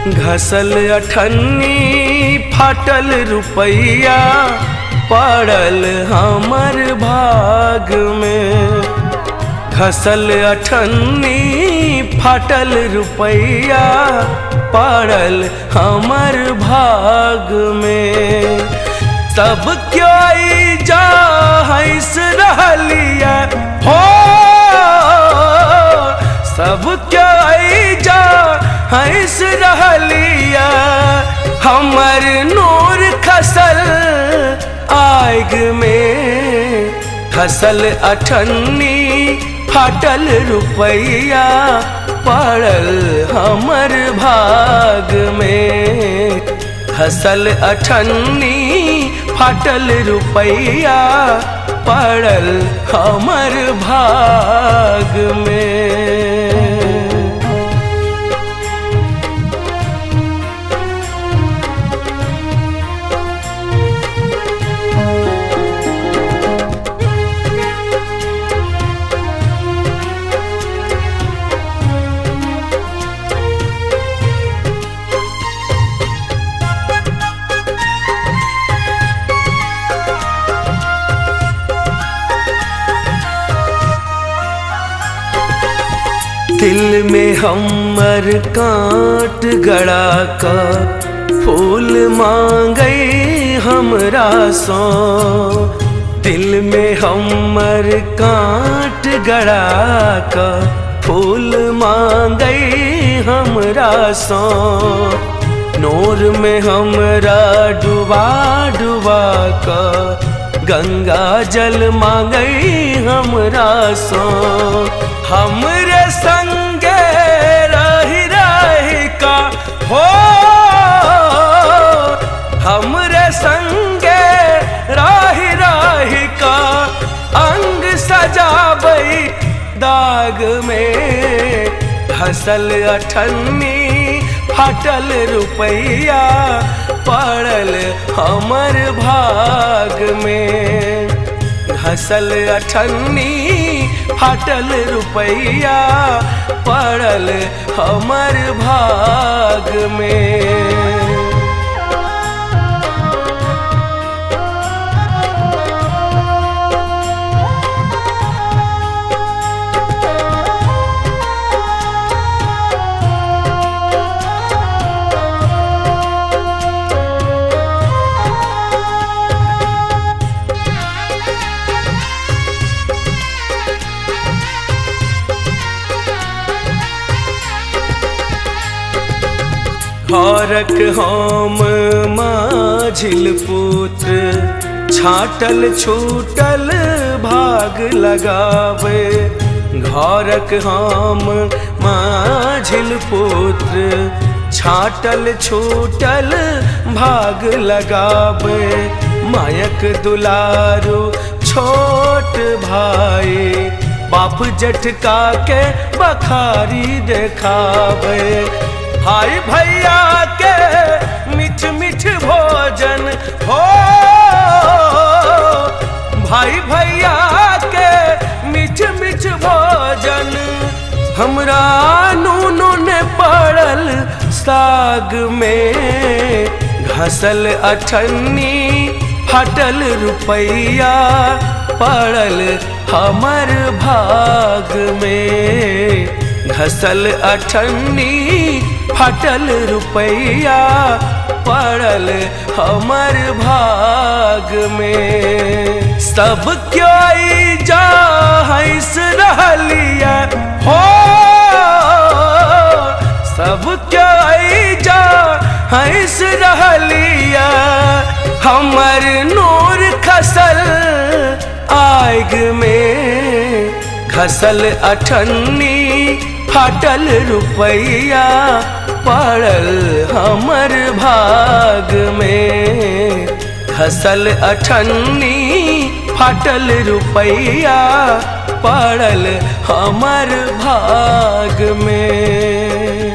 घसल अठन्नी फाटल रुपैया पड़ल हमर भाग में। घसल अठन्नी फाटल रुपैया पड़ल हमर भाग में। तब क्यों जा हंस रहलिया हो, सब क्यों जा हंस रहलिया। हमर नूर खसल आग में। खसल अठन्नी फाटल रुपैया पड़ल हमर भाग में। खसल अठन्नी फाटल रुपैया पड़ल हमर भाग में। दिल में हमर कांट गड़ा का फूल मांगे हमरा सो। दिल में हमर कांट गड़ा का फूल मांगे हमरा सो। नूर में हमरा डुबा डुबा का गंगा जल मांगे हमरा सो। हमरे संगे रही रही का हो, हमरे संगे रही रही का अंग सजाबई दाग में। घसल अठन्नी फाटल रुपैया पड़ल हमर भाग में। घसल अठन्नी फाटल रुपैया पड़ल हमर भाग में। घरक हम माझिल पुत्र छाटल छूटल भाग लगावे। घरक हम माझिल पुत्र छाटल छूटल भाग लगावे। मायक दुलारू छोट भाई बाप जटका के बखारी देखावे। भाई भैया के मीठ मीठ भोजन हो, भाई भैया के मीठ मीठ भोजन हमरा नूनू ने पड़ल साग में। घसल अठन्नी फाटल रुपैया पड़ल हमर भाग में। घसल अठन्नी फाटल रुपैया पड़ल हमर भाग में। सब क्यों जा हंस रहलिया हो, सब क्यों जा हंस रहलिया। हमर नूर खसल आग में। घसल अठन्नी फाटल रुपैया पड़ल हमर भाग में। घसल अठन्नी फाटल रुपैया पड़ल हमर भाग में।